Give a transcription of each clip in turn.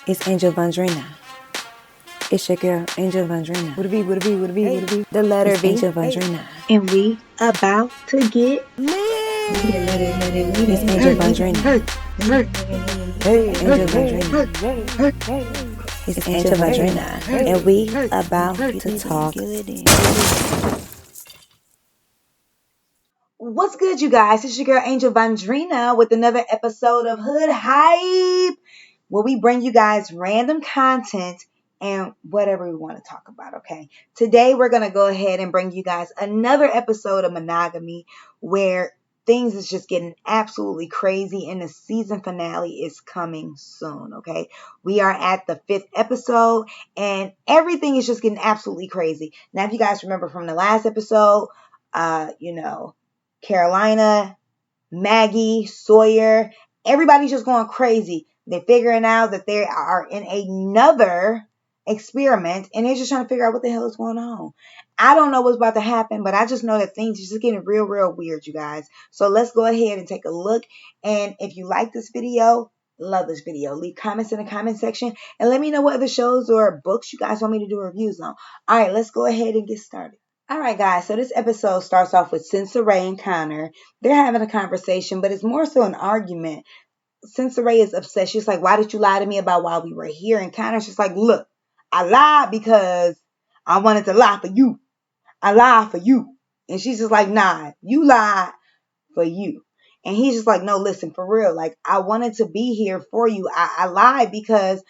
It's Angel Vandrina. It's your girl, Angel Vandrina. Would it be? The letter V. Angel Vandrina. And we about to get It's Angel Vandrina. Angel Vandrina. It's Angel Vandrina. And we about to talk. What's good, you guys? It's your girl Angel Vandrina with another episode of Hood Hype, where we bring you guys random content and whatever we want to talk about, okay? Today, we're going to go ahead and bring you guys another episode of Monogamy, where things is just getting absolutely crazy, and the season finale is coming soon, okay? We are at the 5th episode, and everything is just getting absolutely crazy. Now, if you guys remember from the last episode, Carolina, Maggie, Sawyer, everybody's just going crazy. They're figuring out that they are in another experiment, and they're just trying to figure out what the hell is going on. I don't know what's about to happen, but I just know that things are just getting real weird, you guys. So let's go ahead and take a look. And if you like this video, love this video, leave comments in the comment section and let me know what other shows or books you guys want me to do reviews on. All right, let's go ahead and get started. All right, guys, so this episode starts off with Sensei and Connor. They're having a conversation, but it's more so an argument. Sensei is upset. She's like, why did you lie to me about why we were here? And Connor's just like, look, I lied because I wanted to lie for you. I lied for you. And she's just like, nah, you lied for you. And he's just like, no, listen, for real. Like, I wanted to be here for you. I lied because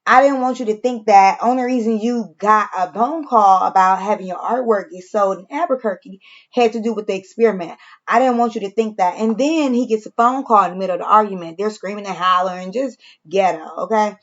I didn't want you to think that only reason you got a phone call about having your artwork get sold in Albuquerque had to do with the experiment. I didn't want you to think that. And then he gets a phone call in the middle of the argument. They're screaming and hollering, just ghetto, okay?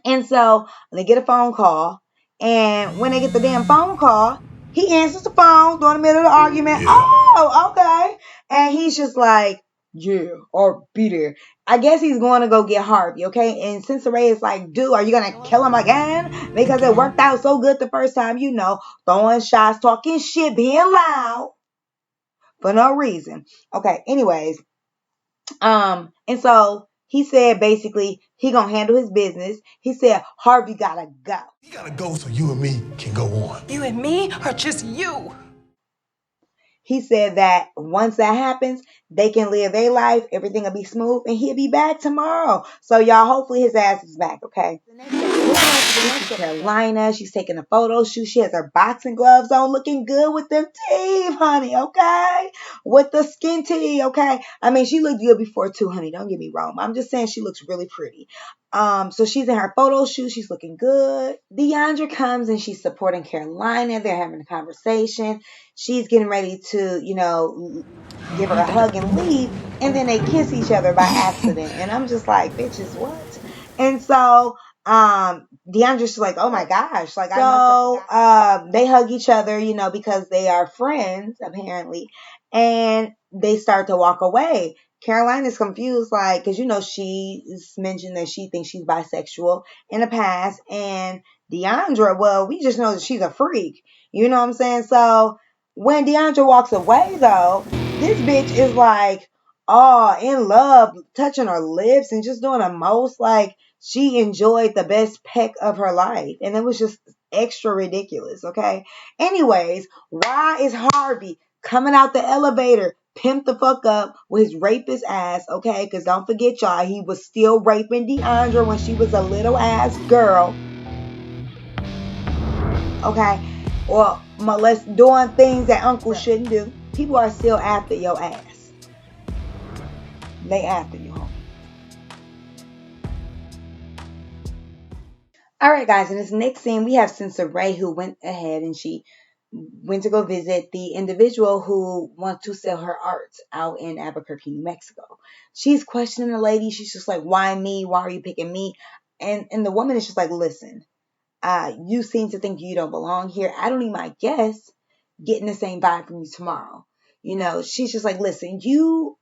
And so they get a phone call. And when they get the damn phone call, he answers the phone during the middle of the argument. Yeah. Oh, okay. And he's just like, yeah, or be there. I guess he's going to go get Harvey, okay? And Sensei is like, dude, are you going to kill him again? Because it worked out so good the first time, throwing shots, talking shit, being loud for no reason. Okay, anyways. And so he said basically he gonna handle his business. He said Harvey gotta go. You gotta go so you and me can go on. You and me, or just you? He said that once that happens, they can live their life, everything will be smooth, and he'll be back tomorrow. So y'all, hopefully his ass is back, okay? This is Carolina. She's taking a photo shoot. She has her boxing gloves on, looking good with them teeth, honey, okay? With the skin teeth, okay? I mean, she looked good before too, honey. Don't get me wrong. I'm just saying she looks really pretty. So she's in her photo shoot. She's looking good. Deandra comes and she's supporting Carolina. They're having a conversation. She's getting ready to, give her a hug and leave. And then they kiss each other by accident. And I'm just like, bitches, what? And so, Deandra's like, oh my gosh. Like, they hug each other, because they are friends, apparently. And they start to walk away. Caroline is confused, like, because, she's mentioned that she thinks she's bisexual in the past. And Deandra, well, we just know that she's a freak. You know what I'm saying? So when Deandra walks away, though, this bitch is like, oh, in love, touching her lips and just doing the most. Like, she enjoyed the best peck of her life. And it was just extra ridiculous, okay? Anyways, why is Harvey coming out the elevator, pimped the fuck up with his rapist ass, okay? Because don't forget, y'all, he was still raping Deandra when she was a little ass girl, okay? Or doing things that uncle shouldn't do. People are still after your ass. They after you, homie. All right, guys, in this next scene, we have Sensei who went ahead and she went to go visit the individual who wants to sell her art out in Albuquerque, New Mexico. She's questioning the lady. She's just like, why me? Why are you picking me? And the woman is just like, listen, you seem to think you don't belong here. I don't need my guests getting the same vibe from you tomorrow. She's just like, listen, you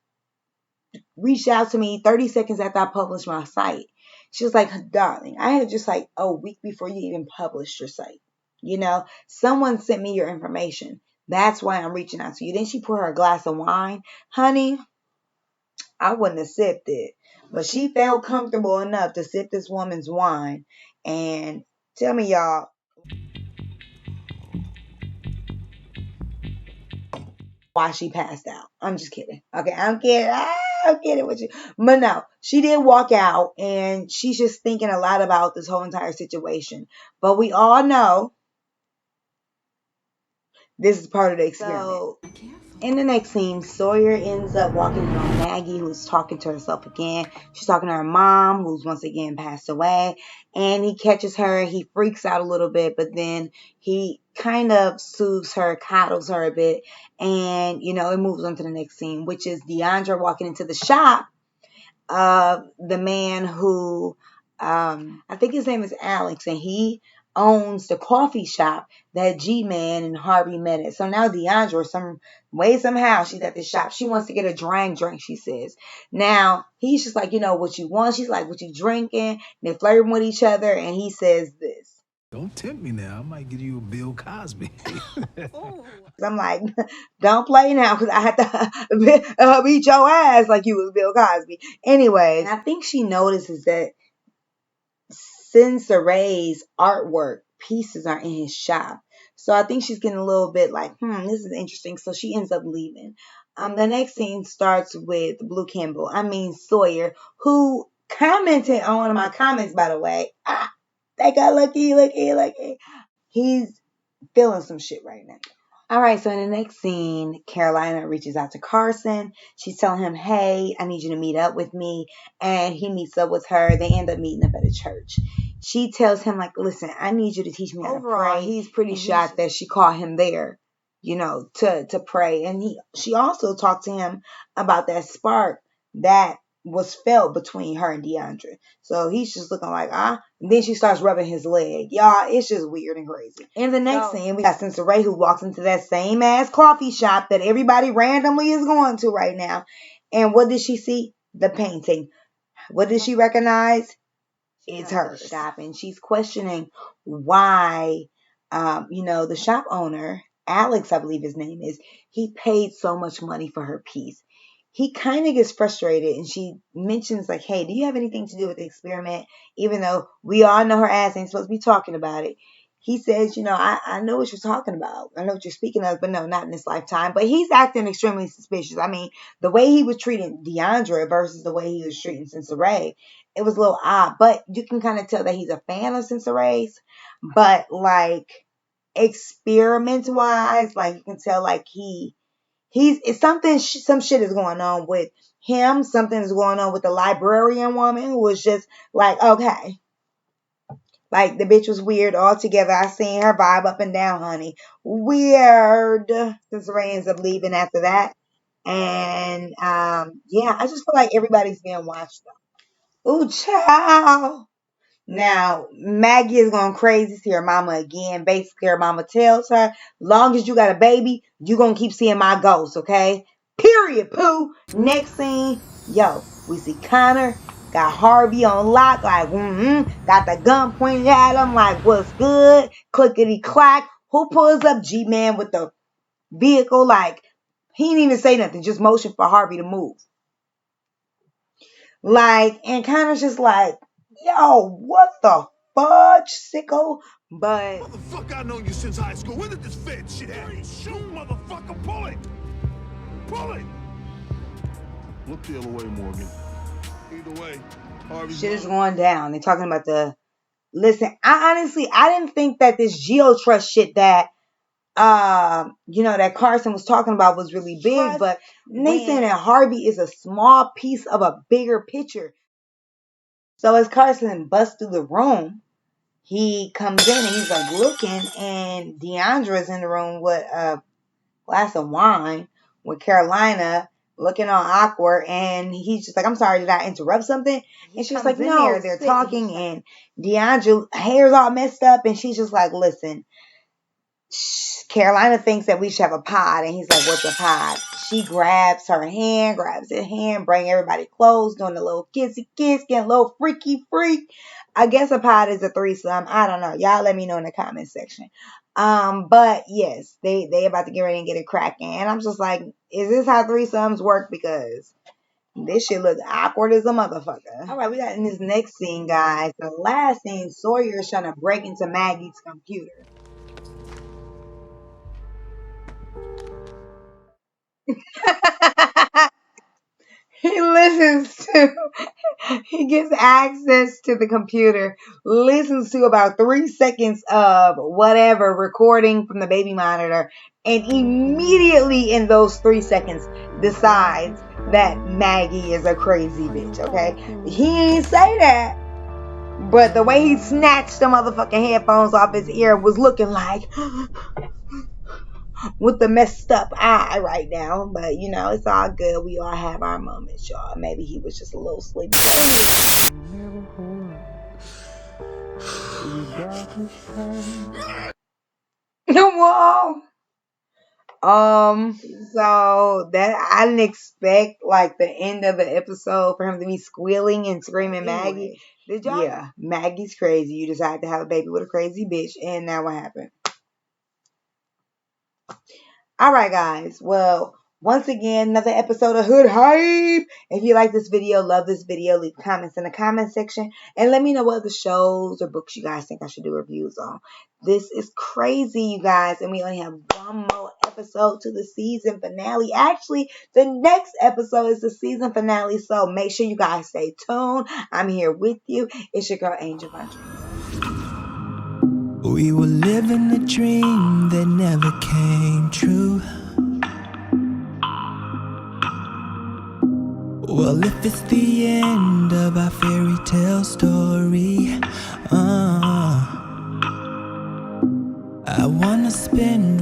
reached out to me 30 seconds after I published my site. She was like, darling, I had just like a week before you even published your site. Someone sent me your information. That's why I'm reaching out to you. Then she poured her a glass of wine. Honey, I wouldn't have sipped it. But she felt comfortable enough to sip this woman's wine. And tell me, y'all, why she passed out. I'm just kidding. Okay, I'm kidding. I'm kidding with you. But no, she did walk out and she's just thinking a lot about this whole entire situation. But we all know this is part of the experiment. So, in the next scene, Sawyer ends up walking in on Maggie, who's talking to herself again. She's talking to her mom, who's once again passed away. And he catches her. He freaks out a little bit, but then he kind of soothes her, coddles her a bit. And, it moves on to the next scene, which is Deandra walking into the shop of the man who, I think his name is Alex, and he owns the coffee shop that G-Man and Harvey met at. So now Deandra, some way, somehow, she's at the shop. She wants to get a drink, she says. Now, he's just like, what you want? She's like, what you drinking? They're flirting with each other, and he says this. Don't tempt me now. I might give you a Bill Cosby. I'm like, don't play now because I had to beat your ass like you was Bill Cosby. Anyways, I think she notices that Sensore's artwork pieces are in his shop. So I think she's getting a little bit like, this is interesting. So she ends up leaving. The next scene starts with Blue Kimble. Sawyer, who commented on one of my comments, by the way. They got lucky. He's feeling some shit right now. All right, so in the next scene, Carolina reaches out to Carson. She's telling him, hey, I need you to meet up with me. And he meets up with her. They end up meeting up at a church. She tells him, like, listen, I need you to teach me how to pray. He's pretty shocked that she caught him there, to pray. And she also talked to him about that spark that was felt between her and Deandra. So he's just looking like, And then she starts rubbing his leg. Y'all, it's just weird and crazy. In the next scene, we got Sensei who walks into that same ass coffee shop that everybody randomly is going to right now. And what did she see? The painting. What did she recognize? It's her shop. And she's questioning why, the shop owner, Alex, I believe his name is, he paid so much money for her piece. He kind of gets frustrated and she mentions like, hey, do you have anything to do with the experiment? Even though we all know her ass ain't supposed to be talking about it. He says, I know what you're talking about. I know what you're speaking of, but no, not in this lifetime. But he's acting extremely suspicious. The way he was treating Deandra versus the way he was treating Sensei, it was a little odd. But you can kind of tell that he's a fan of Sensei's. But like experiment-wise, like you can tell like it's something, some shit is going on with him. Something is going on with the librarian woman who was just like, okay. Like, the bitch was weird altogether. I seen her vibe up and down, honey. Weird. Since Ray ends up leaving after that. And, I just feel like everybody's being watched. Ooh, child. Now, Maggie is going crazy. See her mama again. Basically, her mama tells her, long as you got a baby, you going to keep seeing my ghosts, okay? Period, poo. Next scene, we see Connor. Got Harvey on lock, like, got the gun pointed at him, like, what's good? Clickety clack. Who pulls up? G-Man with the vehicle, like, he didn't even say nothing, just motion for Harvey to move. Like, and Connor's just like, yo, what the fudge, sicko? But Motherfucker, I know you since high school. When did this fed shit happen? Shoot, motherfucker, pull it! Pull it! Look the other way, Morgan. Either way, Harvey's shit is going down. They're talking about listen, I didn't think that this Geo Trust shit that that Carson was talking about was really big, but they saying that Harvey is a small piece of a bigger picture. So as Carson busts through the room, he comes in and he's like looking, and Deandra's in the room with a glass of wine with Carolina looking all awkward, and he's just like, I'm sorry, did I interrupt something? And she's like, no, they're talking, and Deandra hair's all messed up, and she's just like, listen, Carolina thinks that we should have a pod, and he's like, what's a pod? She grabs his hand, bring everybody close, doing a little kissy kiss, getting a little freaky freak. I guess a pod is a threesome. I don't know. Y'all let me know in the comment section. But yes, they about to get ready and get it cracking. And I'm just like, is this how threesomes work? Because This shit looks awkward as a motherfucker. All right, we got in this next scene, guys. The last scene, Sawyer is trying to break into Maggie's computer. He gets access to the computer, listens to about 3 seconds of whatever recording from the baby monitor, and immediately in those 3 seconds decides that Maggie is a crazy bitch, okay? He ain't say that, but the way he snatched the motherfucking headphones off his ear was looking like with the messed up eye right now. But you know, it's all good. We all have our moments, y'all. Maybe he was just a little sleepy. Whoa. So that I didn't expect like the end of the episode for him to be squealing and screaming Maggie. Did y'all? Yeah, Maggie's crazy. You decided to have a baby with a crazy bitch, and now what happened? All right, guys. Well, once again, another episode of Hood Hype. If you like this video, love this video, leave comments in the comment section and let me know what other shows or books you guys think I should do reviews on. This is crazy, you guys, and we only have one more episode to the season finale. Actually, the next episode is the season finale, so make sure you guys stay tuned. I'm here with you. It's your girl, Angel Von Dream. We were living a dream that never came true. Well, if it's the end of our fairy tale story, I wanna spend